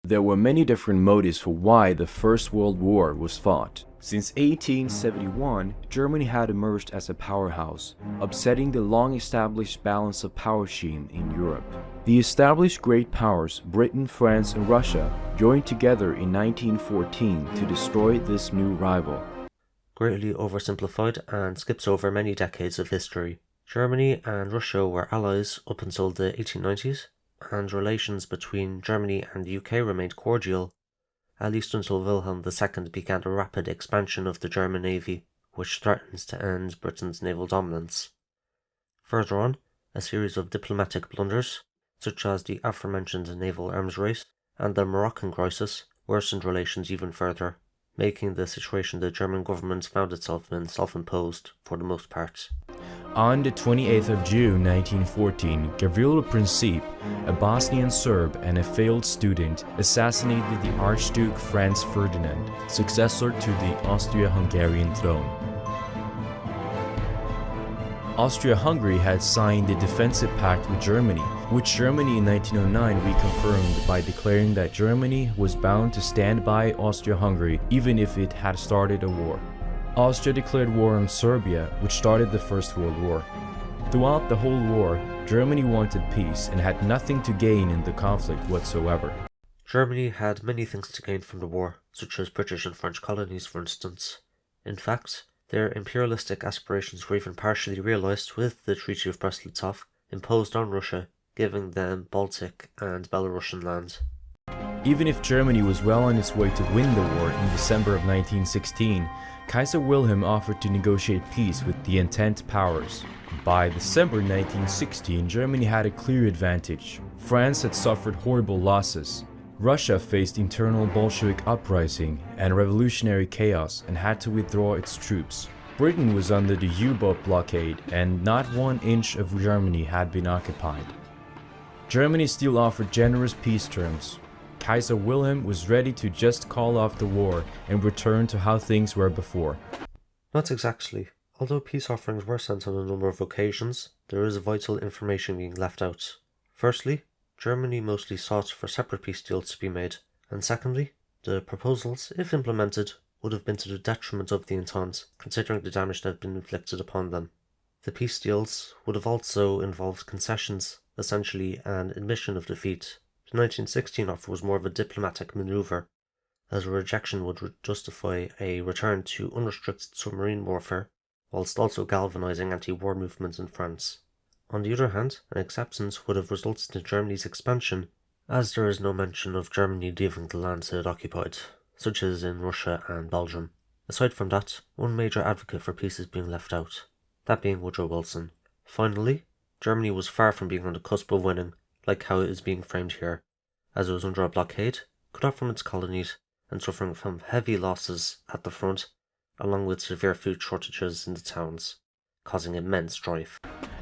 There were many different motives for why the First World War was fought. Since 1871, Germany had emerged as a powerhouse, upsetting the long-established balance of power scheme in Europe. The established great powers, Britain, France, and Russia, joined together in 1914 to destroy this new rival. Greatly oversimplified and skips over many decades of history. Germany and Russia were allies up until the 1890s, and relations between Germany and the UK remained cordial, at least until Wilhelm II began a rapid expansion of the German navy, which threatens to end Britain's naval dominance. Further on, a series of diplomatic blunders, such as the aforementioned naval arms race and the Moroccan crisis, worsened relations even further, making the situation the German government found itself in self-imposed for the most part. On the 28th of June 1914, Gavrilo Princip, a Bosnian Serb and a failed student, assassinated the Archduke Franz Ferdinand, successor to the Austria-Hungarian throne. Austria-Hungary had signed a defensive pact with Germany, which Germany in 1909 reconfirmed by declaring that Germany was bound to stand by Austria-Hungary even if it had started a war. Austria declared war on Serbia, which started the First World War. Throughout the whole war, Germany wanted peace and had nothing to gain in the conflict whatsoever. Germany had many things to gain from the war, such as British and French colonies, for instance. In fact, their imperialistic aspirations were even partially realized with the Treaty of Brest-Litovsk imposed on Russia, giving them Baltic and Belarusian land. Even if Germany was well on its way to win the war in December of 1916, Kaiser Wilhelm offered to negotiate peace with the Entente powers. By December 1916, Germany had a clear advantage. France had suffered horrible losses. Russia faced internal Bolshevik uprising and revolutionary chaos and had to withdraw its troops. Britain was under the U-boat blockade and not 1 inch of Germany had been occupied. Germany still offered generous peace terms. Kaiser Wilhelm was ready to just call off the war and return to how things were before. Not exactly. Although peace offerings were sent on a number of occasions, there is vital information being left out. Firstly, Germany mostly sought for separate peace deals to be made, and secondly, the proposals, if implemented, would have been to the detriment of the Entente, considering the damage that had been inflicted upon them. The peace deals would have also involved concessions, essentially an admission of defeat. The 1916 offer was more of a diplomatic maneuver, as a rejection would justify a return to unrestricted submarine warfare, whilst also galvanizing anti-war movements in France. On the other hand, an acceptance would have resulted in Germany's expansion, as there is no mention of Germany leaving the lands it had occupied, such as in Russia and Belgium. Aside from that, one major advocate for peace is being left out, that being Woodrow Wilson. Finally, Germany was far from being on the cusp of winning, like how it is being framed here, as it was under a blockade, cut off from its colonies, and suffering from heavy losses at the front, along with severe food shortages in the towns, causing immense strife.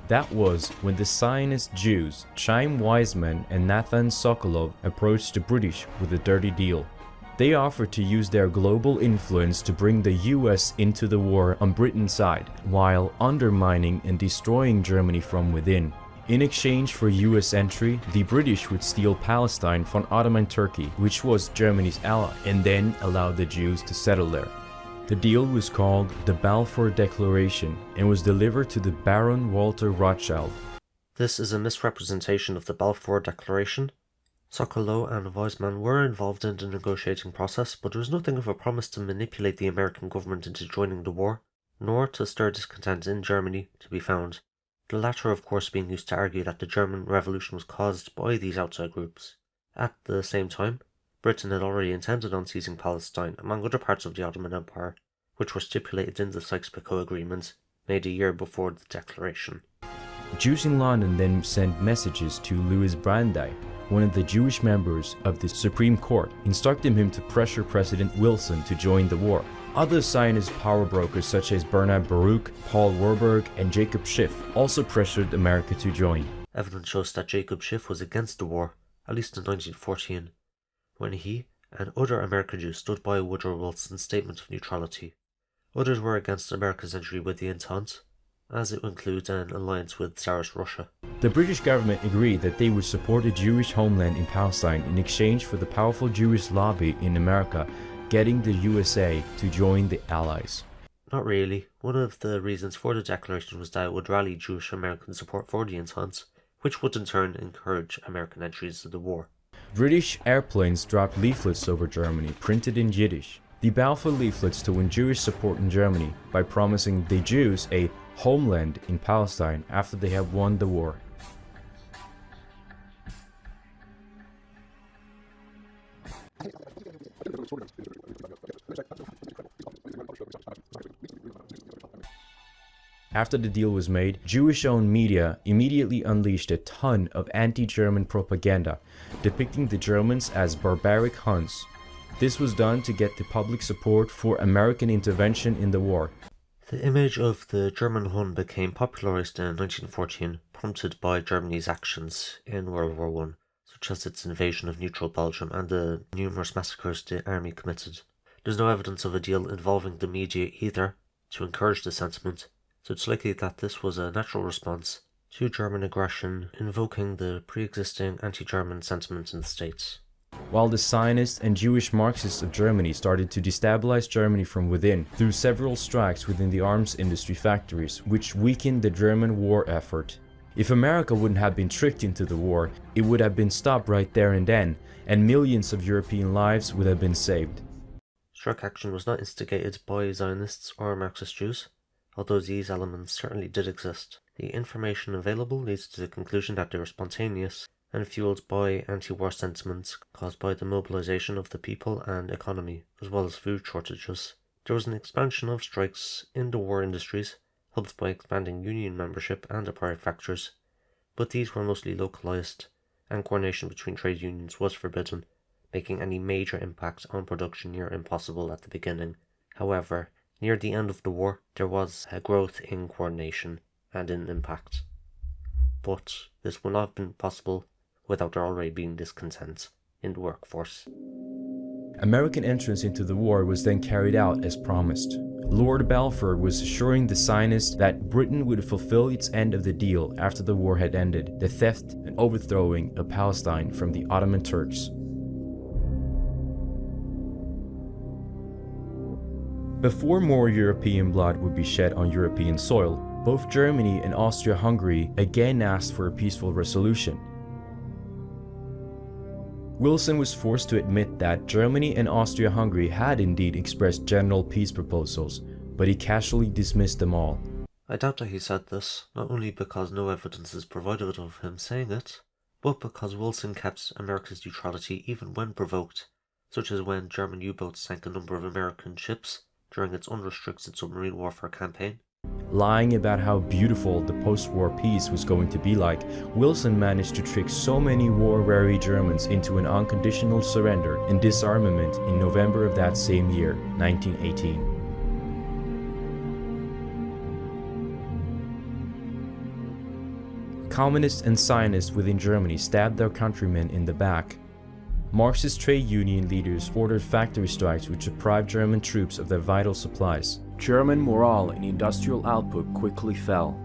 That was when the Zionist Jews, Chaim Weizmann and Nathan Sokolov, approached the British with a dirty deal. They offered to use their global influence to bring the US into the war on Britain's side, while undermining and destroying Germany from within. In exchange for US entry, the British would steal Palestine from Ottoman Turkey, which was Germany's ally, and then allow the Jews to settle there. The deal was called the Balfour Declaration and was delivered to the Baron Walter Rothschild. This is a misrepresentation of the Balfour Declaration. Sokolov and Weizmann were involved in the negotiating process, but there was nothing of a promise to manipulate the American government into joining the war, nor to stir discontent in Germany to be found. The latter, of course, being used to argue that the German Revolution was caused by these outside groups. At the same time, Britain had already intended on seizing Palestine, among other parts of the Ottoman Empire, which were stipulated in the Sykes-Picot Agreement, made a year before the declaration. Jews in London then sent messages to Louis Brandeis, one of the Jewish members of the Supreme Court, instructing him to pressure President Wilson to join the war. Other Zionist power brokers such as Bernard Baruch, Paul Warburg, and Jacob Schiff also pressured America to join. Evidence shows that Jacob Schiff was against the war, at least in 1914, when he and other American Jews stood by Woodrow Wilson's statement of neutrality. Others were against America's entry with the Entente, as it includes an alliance with Tsarist Russia. The British government agreed that they would support a Jewish homeland in Palestine in exchange for the powerful Jewish lobby in America getting the USA to join the Allies. Not really. One of the reasons for the declaration was that it would rally Jewish American support for the Entente, which would in turn encourage American entry into the war. British airplanes dropped leaflets over Germany, printed in Yiddish. The Balfour leaflets to win Jewish support in Germany by promising the Jews a homeland in Palestine after they had won the war. After the deal was made, Jewish-owned media immediately unleashed a ton of anti-German propaganda, depicting the Germans as barbaric Huns. This was done to get the public support for American intervention in the war. The image of the German Hun became popularized in 1914, prompted by Germany's actions in World War I, such as its invasion of neutral Belgium and the numerous massacres the army committed. There's no evidence of a deal involving the media either to encourage the sentiment, so it's likely that this was a natural response to German aggression, invoking the pre-existing anti-German sentiment in the States. While the Zionists and Jewish Marxists of Germany started to destabilize Germany from within through several strikes within the arms industry factories, which weakened the German war effort. If America wouldn't have been tricked into the war, it would have been stopped right there and then, and millions of European lives would have been saved. Strike action was not instigated by Zionists or Marxist Jews, although these elements certainly did exist. The information available leads to the conclusion that they were spontaneous and fueled by anti-war sentiments caused by the mobilization of the people and economy, as well as food shortages. There was an expansion of strikes in the war industries, helped by expanding union membership and the private factors, but these were mostly localized, and coordination between trade unions was forbidden, making any major impact on production near impossible at the beginning. However, near the end of the war, there was a growth in coordination and in impact. But this would not have been possible without there already being discontent in the workforce. American entrance into the war was then carried out as promised. Lord Balfour was assuring the Zionists that Britain would fulfill its end of the deal after the war had ended, the theft and overthrowing of Palestine from the Ottoman Turks. Before more European blood would be shed on European soil, both Germany and Austria-Hungary again asked for a peaceful resolution. Wilson was forced to admit that Germany and Austria-Hungary had indeed expressed general peace proposals, but he casually dismissed them all. I doubt that he said this, not only because no evidence is provided of him saying it, but because Wilson kept America's neutrality even when provoked, such as when German U-boats sank a number of American ships during its unrestricted submarine warfare campaign. Lying about how beautiful the post-war peace was going to be like, Wilson managed to trick so many war-weary Germans into an unconditional surrender and disarmament in November of that same year, 1918. Communists and Zionists within Germany stabbed their countrymen in the back. Marxist trade union leaders ordered factory strikes which deprived German troops of their vital supplies. German morale and industrial output quickly fell.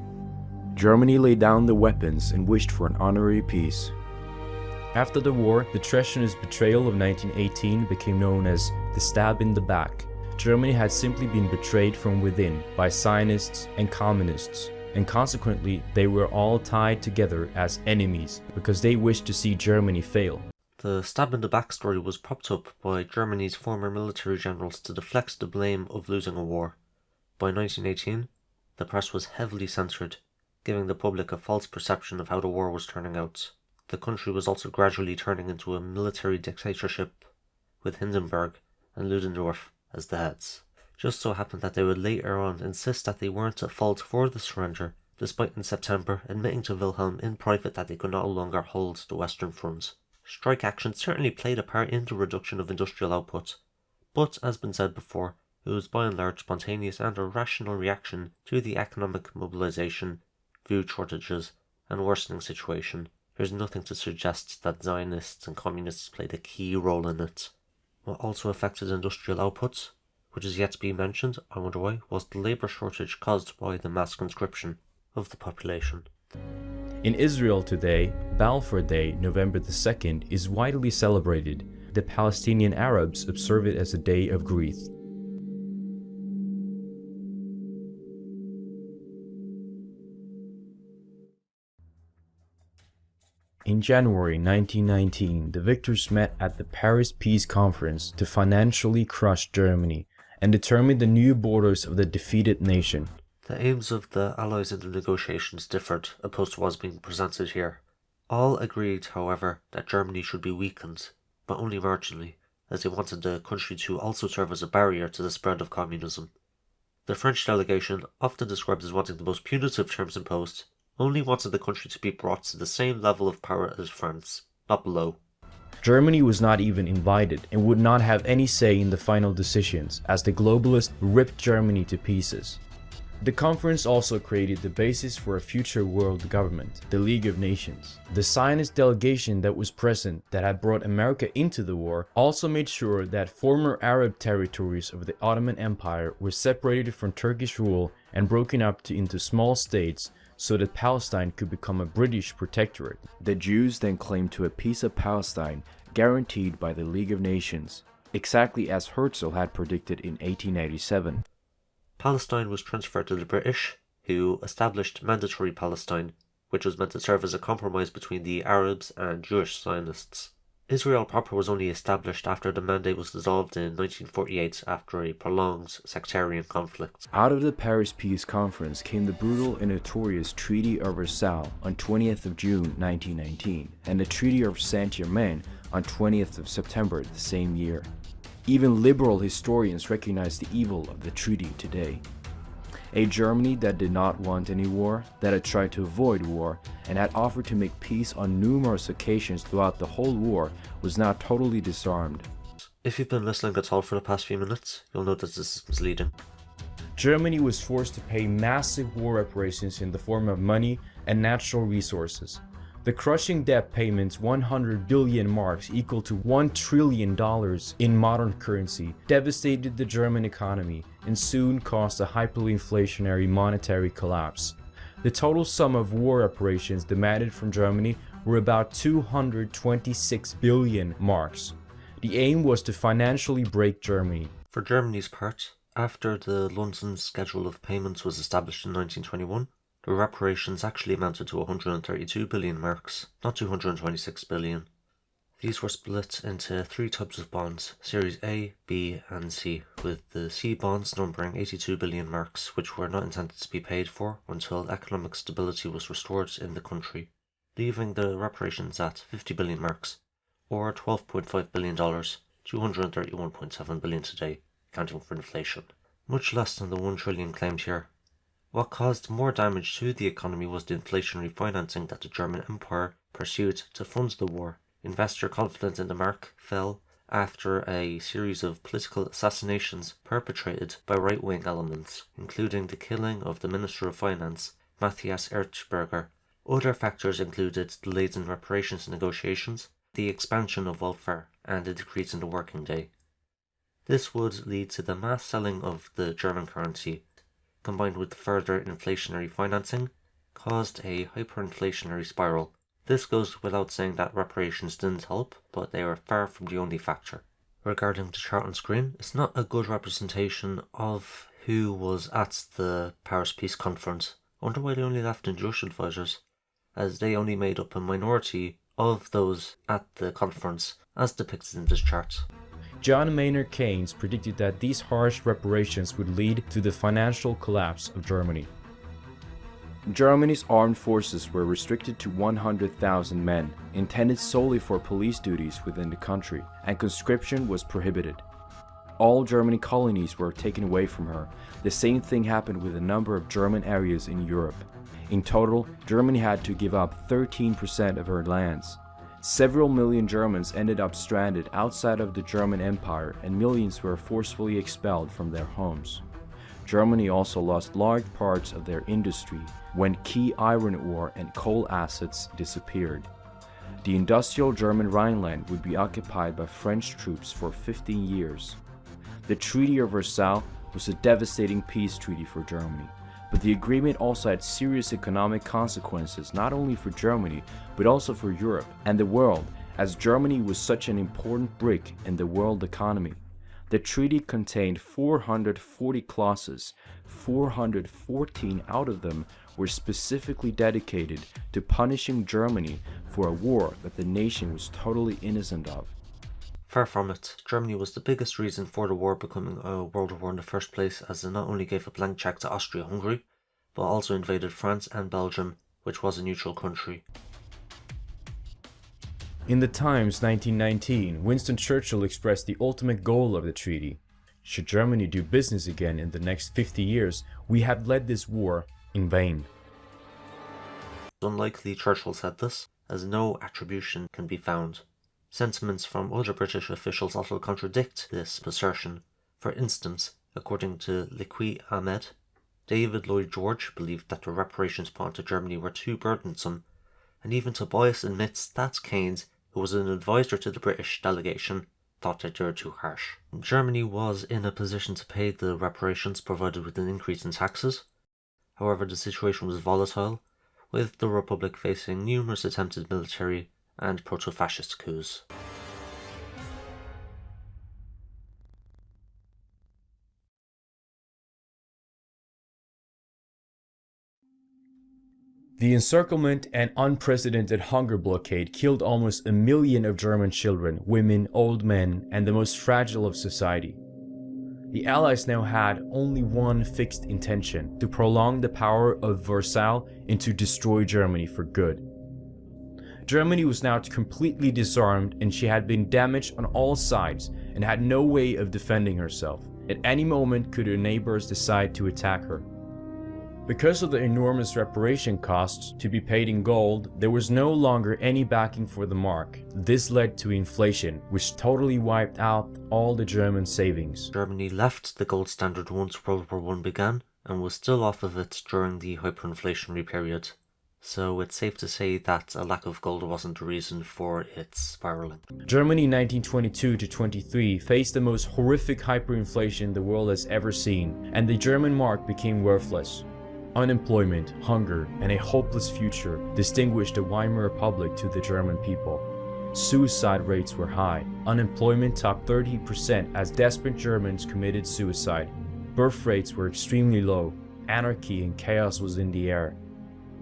Germany laid down the weapons and wished for an honorary peace. After the war, the treacherous betrayal of 1918 became known as the stab in the back. Germany had simply been betrayed from within by Zionists and Communists, and consequently they were all tied together as enemies because they wished to see Germany fail. The stab in the back story was propped up by Germany's former military generals to deflect the blame of losing a war. By 1918, the press was heavily censored, giving the public a false perception of how the war was turning out. The country was also gradually turning into a military dictatorship, with Hindenburg and Ludendorff as the heads. Just so happened that they would later on insist that they weren't at fault for the surrender, despite in September admitting to Wilhelm in private that they could no longer hold the Western Front. Strike action certainly played a part in the reduction of industrial output, but as been said before, it was by and large spontaneous and a rational reaction to the economic mobilization, food shortages, and worsening situation. There's nothing to suggest that Zionists and Communists played a key role in it. What also affected industrial output, which is yet to be mentioned, I wonder why, was the labour shortage caused by the mass conscription of the population. In Israel today, Balfour Day, November the 2nd, is widely celebrated. The Palestinian Arabs observe it as a day of grief. In January 1919, the victors met at the Paris Peace Conference to financially crush Germany and determine the new borders of the defeated nation. The aims of the Allies in the negotiations differed, opposed to what was being presented here. All agreed, however, that Germany should be weakened, but only marginally, as they wanted the country to also serve as a barrier to the spread of communism. The French delegation, often described as wanting the most punitive terms imposed, only wanted the country to be brought to the same level of power as France, not below. Germany was not even invited and would not have any say in the final decisions, as the globalists ripped Germany to pieces. The conference also created the basis for a future world government, the League of Nations. The Zionist delegation that was present, that had brought America into the war, also made sure that former Arab territories of the Ottoman Empire were separated from Turkish rule and broken up into small states so that Palestine could become a British protectorate. The Jews then claimed to a piece of Palestine guaranteed by the League of Nations, exactly as Herzl had predicted in 1887. Palestine was transferred to the British, who established Mandatory Palestine, which was meant to serve as a compromise between the Arabs and Jewish Zionists. Israel proper was only established after the Mandate was dissolved in 1948 after a prolonged sectarian conflict. Out of the Paris Peace Conference came the brutal and notorious Treaty of Versailles on 20th of June 1919 and the Treaty of Saint-Germain on 20th of September the same year. Even liberal historians recognize the evil of the treaty today. A Germany that did not want any war, that had tried to avoid war, and had offered to make peace on numerous occasions throughout the whole war, was now totally disarmed. If you've been listening at all for the past few minutes, you'll know that this is misleading. Germany was forced to pay massive war reparations in the form of money and natural resources. The crushing debt payments, 100 billion marks, equal to $1 trillion in modern currency, devastated the German economy and soon caused a hyperinflationary monetary collapse. The total sum of war reparations demanded from Germany were about 226 billion marks. The aim was to financially break Germany. For Germany's part, after the London Schedule of Payments was established in 1921, the reparations actually amounted to 132 billion marks, not 226 billion. These were split into three types of bonds, Series A, B and C, with the C bonds numbering 82 billion marks, which were not intended to be paid for until economic stability was restored in the country, leaving the reparations at 50 billion marks, or $12.5 billion, 231.7 billion today, accounting for inflation. Much less than the 1 trillion claimed here. What caused more damage to the economy was the inflationary financing that the German Empire pursued to fund the war. Investor confidence in the mark fell after a series of political assassinations perpetrated by right-wing elements, including the killing of the Minister of Finance, Matthias Erzberger. Other factors included delays in reparations negotiations, the expansion of welfare, and a decrease in the working day. This would lead to the mass selling of the German currency, combined with further inflationary financing, caused a hyperinflationary spiral. This goes without saying that reparations didn't help, but they were far from the only factor. Regarding the chart on screen, it's not a good representation of who was at the Paris Peace Conference. I wonder why they only left in Jewish advisors, as they only made up a minority of those at the conference, as depicted in this chart. John Maynard Keynes predicted that these harsh reparations would lead to the financial collapse of Germany. Germany's armed forces were restricted to 100,000 men, intended solely for police duties within the country, and conscription was prohibited. All German colonies were taken away from her. The same thing happened with a number of German areas in Europe. In total, Germany had to give up 13% of her lands. Several million Germans ended up stranded outside of the German Empire, and millions were forcefully expelled from their homes. Germany also lost large parts of their industry when key iron ore and coal assets disappeared. The industrial German Rhineland would be occupied by French troops for 15 years. The Treaty of Versailles was a devastating peace treaty for Germany, But the agreement also had serious economic consequences, not only for Germany, but also for Europe and the world, as Germany was such an important brick in the world economy. The treaty contained 440 clauses. 414 out of them were specifically dedicated to punishing Germany for a war that the nation was totally innocent of. Far from it, Germany was the biggest reason for the war becoming a world war in the first place, as it not only gave a blank check to Austria-Hungary, but also invaded France and Belgium, which was a neutral country. In the Times 1919, Winston Churchill expressed the ultimate goal of the treaty. Should Germany do business again in the next 50 years, we have led this war in vain. It's unlikely Churchill said this, as no attribution can be found. Sentiments from other British officials also contradict this assertion. For instance, according to Liqui Ahmed, David Lloyd George believed that the reparations put to Germany were too burdensome, and even Tobias admits that Keynes, who was an advisor to the British delegation, thought that they were too harsh. Germany was in a position to pay the reparations provided with an increase in taxes. However, the situation was volatile, with the Republic facing numerous attempted military and proto-fascist coups. The encirclement and unprecedented hunger blockade killed almost 1 million of German children, women, old men, and the most fragile of society. The Allies now had only one fixed intention: to prolong the power of Versailles and to destroy Germany for good. Germany was now completely disarmed, and she had been damaged on all sides and had no way of defending herself. At any moment could her neighbors decide to attack her. Because of the enormous reparation costs to be paid in gold, there was no longer any backing for the mark. This led to inflation, which totally wiped out all the German savings. Germany left the gold standard once World War I began, and was still off of it during the hyperinflationary period. So it's safe to say that a lack of gold wasn't the reason for its spiraling. Germany 1922-23 faced the most horrific hyperinflation the world has ever seen, and the German mark became worthless. Unemployment, hunger, and a hopeless future distinguished the Weimar Republic to the German people. Suicide rates were high. Unemployment topped 30% as desperate Germans committed suicide. Birth rates were extremely low. Anarchy and chaos was in the air.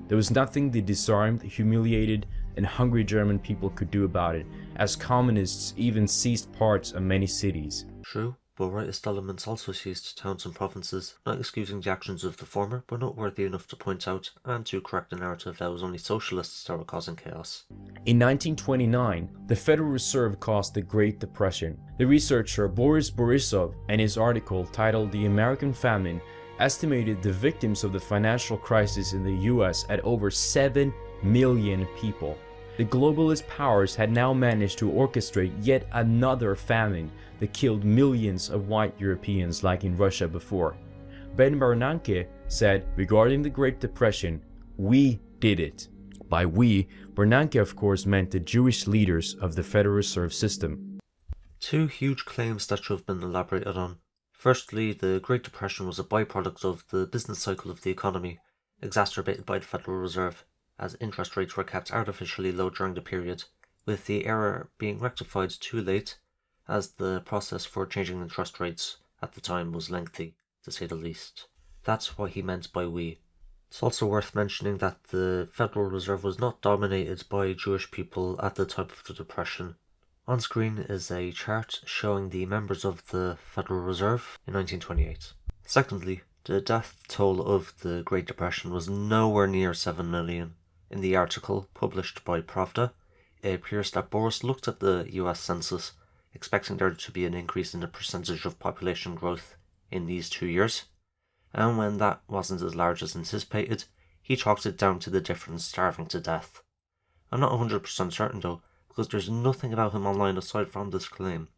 There was nothing the disarmed, humiliated, and hungry German people could do about it, as communists even seized parts of many cities. True, but rightist elements also seized towns and provinces, not excusing the actions of the former, but not worthy enough to point out and to correct the narrative that it was only socialists that were causing chaos. In 1929, the Federal Reserve caused the Great Depression. The researcher Boris Borisov, in his article titled "The American Famine," estimated the victims of the financial crisis in the US at over 7 million people. The globalist powers had now managed to orchestrate yet another famine that killed millions of white Europeans like in Russia before. Ben Bernanke said regarding the Great Depression, "We did it." By we, Bernanke of course meant the Jewish leaders of the Federal Reserve System. Two huge claims that should have been elaborated on. Firstly, the Great Depression was a byproduct of the business cycle of the economy, exacerbated by the Federal Reserve, as interest rates were kept artificially low during the period, with the error being rectified too late, as the process for changing interest rates at the time was lengthy, to say the least. That's what he meant by we. It's also worth mentioning that the Federal Reserve was not dominated by Jewish people at the time of the Depression. On screen is a chart showing the members of the Federal Reserve in 1928. Secondly, the death toll of the Great Depression was nowhere near 7 million. In the article published by Pravda, it appears that Boris looked at the US census, expecting there to be an increase in the percentage of population growth in these 2 years, and when that wasn't as large as anticipated, he chalked it down to the difference starving to death. I'm not 100% certain though, because there's nothing about him online aside from this claim.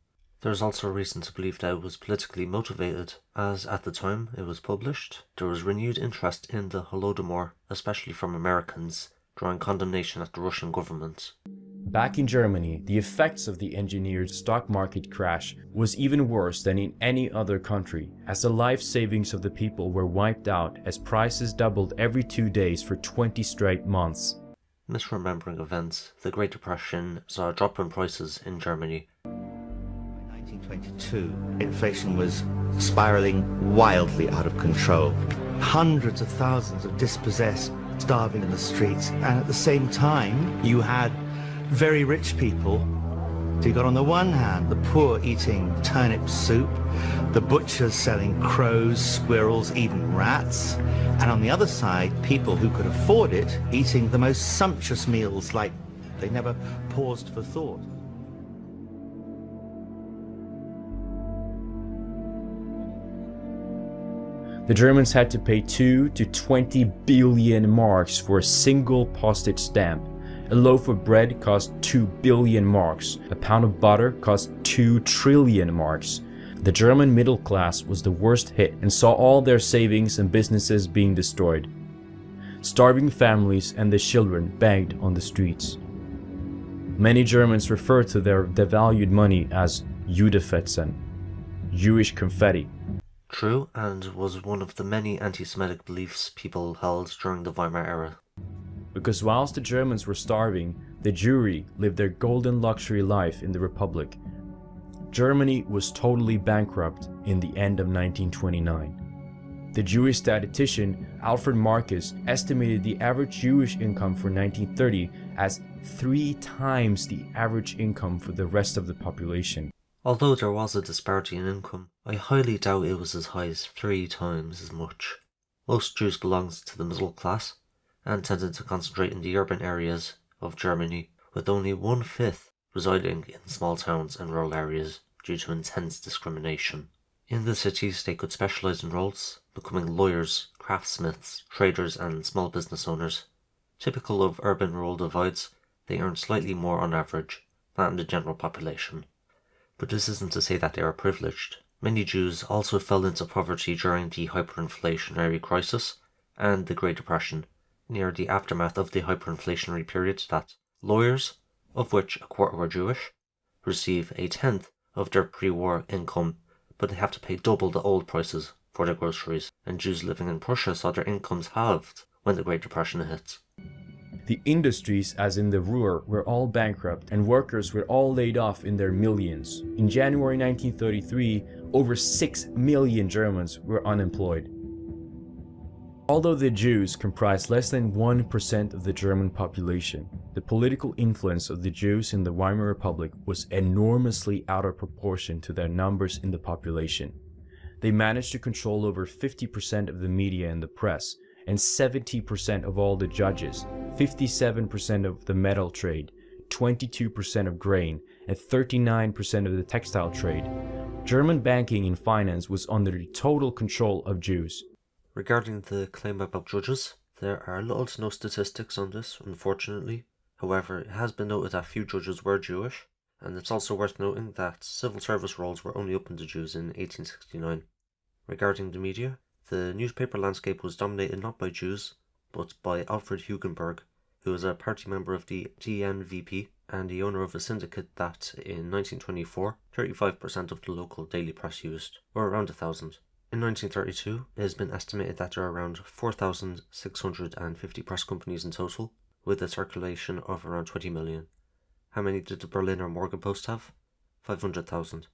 There's also reason to believe that it was politically motivated, as at the time it was published, there was renewed interest in the Holodomor, especially from Americans, drawing condemnation at the Russian government. Back in Germany, the effects of the engineered stock market crash was even worse than in any other country, as the life savings of the people were wiped out as prices doubled every 2 days for 20 straight months. Misremembering events, the Great Depression saw a drop in prices in Germany. By 1922, inflation was spiraling wildly out of control. Hundreds of thousands of dispossessed, starving in the streets, and at the same time, you had very rich people. So you got on the one hand the poor eating turnip soup, the butchers selling crows, squirrels, even rats, and on the other side people who could afford it eating the most sumptuous meals like they never paused for thought. The Germans had to pay 2 to 20 billion marks for a single postage stamp. A loaf of bread cost 2 billion marks. A pound of butter cost 2 trillion marks. The German middle class was the worst hit and saw all their savings and businesses being destroyed. Starving families and their children begged on the streets. Many Germans refer to their devalued money as Judefetzen, Jewish confetti. True, and was one of the many anti-Semitic beliefs people held during the Weimar era. Because whilst the Germans were starving, the Jewry lived their golden luxury life in the Republic. Germany was totally bankrupt in the end of 1929. The Jewish statistician Alfred Marcus estimated the average Jewish income for 1930 as 3 times the average income for the rest of the population. Although there was a disparity in income, I highly doubt it was as high as 3 times as much. Most Jews belonged to the middle class, and tended to concentrate in the urban areas of Germany, with only 1/5 residing in small towns and rural areas due to intense discrimination. In the cities, they could specialize in roles, becoming lawyers, craftsmiths, traders, and small business owners. Typical of urban-rural divides, they earned slightly more on average than the general population. But this isn't to say that they are privileged. Many Jews also fell into poverty during the hyperinflationary crisis and the Great Depression, near the aftermath of the hyperinflationary period, that lawyers, of which a quarter were Jewish, receive 1/10 of their pre-war income, but they have to pay double the old prices for their groceries, and Jews living in Prussia saw their incomes halved when the Great Depression hit. The industries, as in the Ruhr, were all bankrupt and workers were all laid off in their millions. In January 1933, over 6 million Germans were unemployed. Although the Jews comprised less than 1% of the German population, the political influence of the Jews in the Weimar Republic was enormously out of proportion to their numbers in the population. They managed to control over 50% of the media and the press, and 70% of all the judges, 57% of the metal trade, 22% of grain, and 39% of the textile trade. German banking and finance was under the total control of Jews. Regarding the claim about judges, there are little to no statistics on this, unfortunately. However, it has been noted that few judges were Jewish, and it's also worth noting that civil service roles were only open to Jews in 1869. Regarding the media, the newspaper landscape was dominated not by Jews, but by Alfred Hugenberg, who was a party member of the DNVP and the owner of a syndicate that, in 1924, 35% of the local daily press used, or around 1,000. In 1932, it has been estimated that there are around 4,650 press companies in total, with a circulation of around 20 million. How many did the Berliner Morgenpost have? 500,000.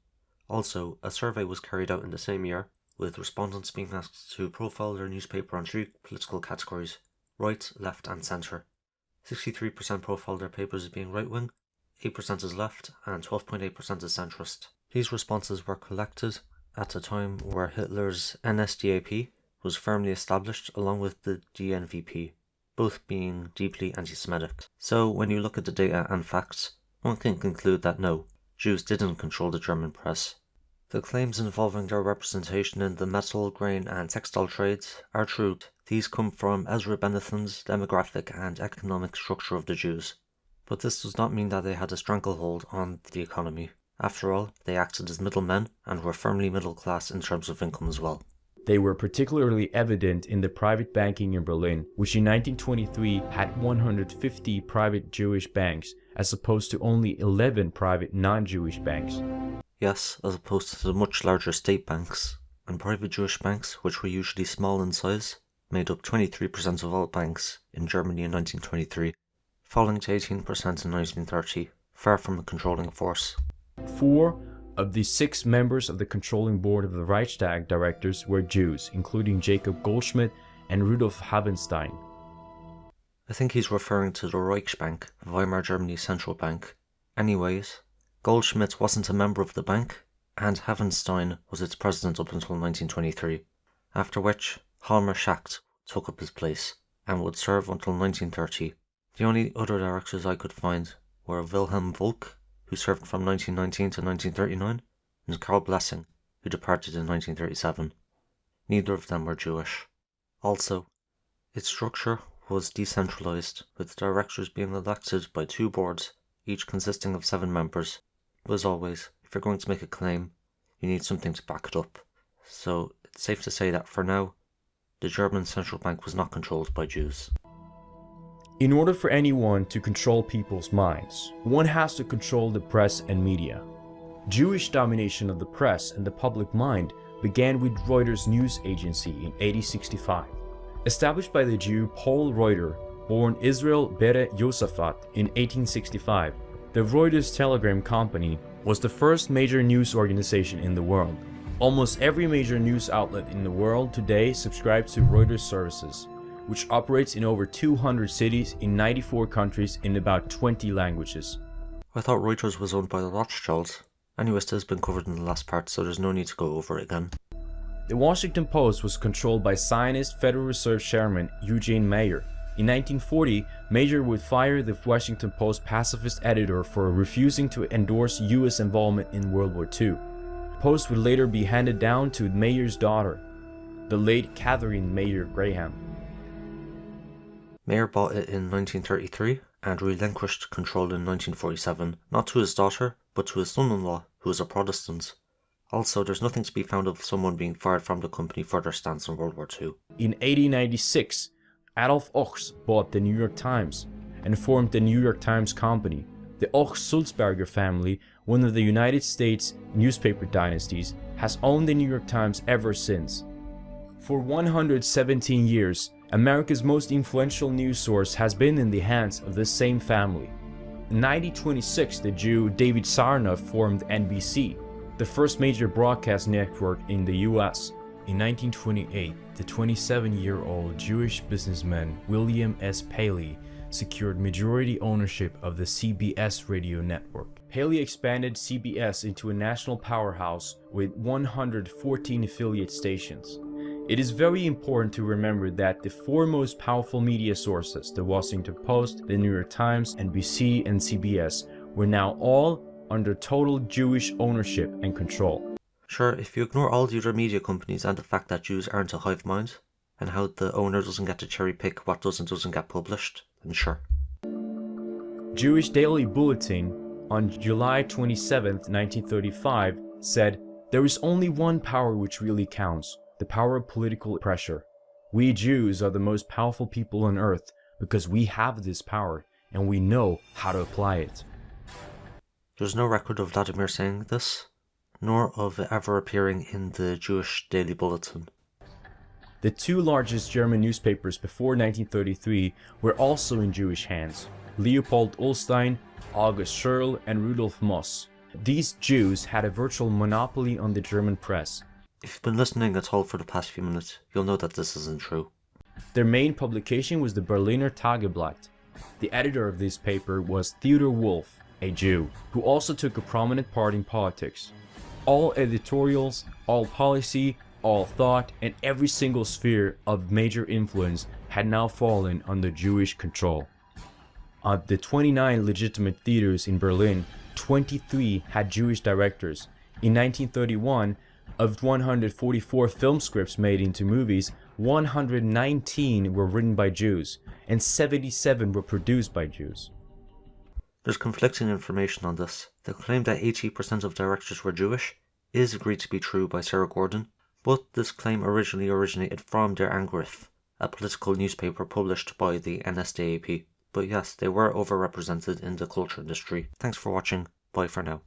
Also, a survey was carried out in the same year, with respondents being asked to profile their newspaper on 3 political categories: right, left and centre. 63% profiled their papers as being right-wing, 8% as left, and 12.8% as centrist. These responses were collected at a time where Hitler's NSDAP was firmly established along with the DNVP, both being deeply anti-Semitic. So when you look at the data and facts, one can conclude that no, Jews didn't control the German press. The claims involving their representation in the metal, grain and textile trades are true. These come from Ezra Benetham's demographic and economic structure of the Jews. But this does not mean that they had a stranglehold on the economy. After all, they acted as middlemen and were firmly middle class in terms of income as well. They were particularly evident in the private banking in Berlin, which in 1923 had 150 private Jewish banks, as opposed to only 11 private non-Jewish banks. Yes, as opposed to the much larger state banks. And private Jewish banks, which were usually small in size, made up 23% of all banks in Germany in 1923, falling to 18% in 1930, far from a controlling force. 4 of the 6 members of the controlling board of the Reichstag directors were Jews, including Jacob Goldschmidt and Rudolf Havenstein. I think he's referring to the Reichsbank, Weimar Germany's central bank. Anyways, Goldschmidt wasn't a member of the bank, and Havenstein was its president up until 1923, after which Halmer Schacht took up his place and would serve until 1930. The only other directors I could find were Wilhelm Volk, who served from 1919 to 1939, and Karl Blessing, who departed in 1937. Neither of them were Jewish. Also, its structure was decentralized, with directors being elected by 2 boards, each consisting of 7 members. As always, if you're going to make a claim, you need something to back it up. So it's safe to say that for now, the German central bank was not controlled by Jews. In order for anyone to control people's minds, one has to control the press and media. Jewish domination of the press and the public mind began with Reuters news agency in 1865. Established by the Jew Paul Reuter, born Israel Bere Yosafat in 1865, the Reuters Telegram Company was the first major news organization in the world. Almost every major news outlet in the world today subscribes to Reuters services, which operates in over 200 cities in 94 countries in about 20 languages. I thought Reuters was owned by the Rothschilds. Anyways, this has been covered in the last part, so there's no need to go over it again. The Washington Post was controlled by Zionist Federal Reserve Chairman Eugene Meyer. In 1940, Meyer would fire the Washington Post pacifist editor for refusing to endorse US involvement in World War II. The Post would later be handed down to Meyer's daughter, the late Catherine Meyer Graham. Meyer bought it in 1933 and relinquished control in 1947, not to his daughter, but to his son-in-law, who was a Protestant. Also, there's nothing to be found of someone being fired from the company for their stance in World War II. In 1896, Adolf Ochs bought the New York Times and formed the New York Times Company. The Ochs-Sulzberger family, one of the United States newspaper dynasties, has owned the New York Times ever since. For 117 years, America's most influential news source has been in the hands of the same family. In 1926, the Jew David Sarnoff formed NBC, the first major broadcast network in the US. In 1928, the 27-year-old Jewish businessman William S. Paley secured majority ownership of the CBS radio network. Paley expanded CBS into a national powerhouse with 114 affiliate stations. It is very important to remember that the 4 most powerful media sources, the Washington Post, the New York Times, NBC, and CBS, were now all under total Jewish ownership and control. Sure, if you ignore all the other media companies and the fact that Jews aren't a hive mind, and how the owner doesn't get to cherry pick what does and doesn't get published, then sure. Jewish Daily Bulletin on July 27, 1935 said, "There is only one power which really counts, the power of political pressure. We Jews are the most powerful people on earth because we have this power and we know how to apply it." There's no record of Vladimir saying this, nor of it ever appearing in the Jewish Daily Bulletin. The 2 largest German newspapers before 1933 were also in Jewish hands: Leopold Ullstein, August Schirl, and Rudolf Moss. These Jews had a virtual monopoly on the German press. If you've been listening at all for the past few minutes, you'll know that this isn't true. Their main publication was the Berliner Tageblatt. The editor of this paper was Theodor Wolff, a Jew, who also took a prominent part in politics. All editorials, all policy, all thought, and every single sphere of major influence had now fallen under Jewish control. Of the 29 legitimate theaters in Berlin, 23 had Jewish directors. In 1931, of 144 film scripts made into movies, 119 were written by Jews, and 77 were produced by Jews. There's conflicting information on this. The claim that 80% of directors were Jewish is agreed to be true by Sarah Gordon, but this claim originally originated from Der Angriff, a political newspaper published by the NSDAP. But yes, they were overrepresented in the culture industry. Thanks for watching. Bye for now.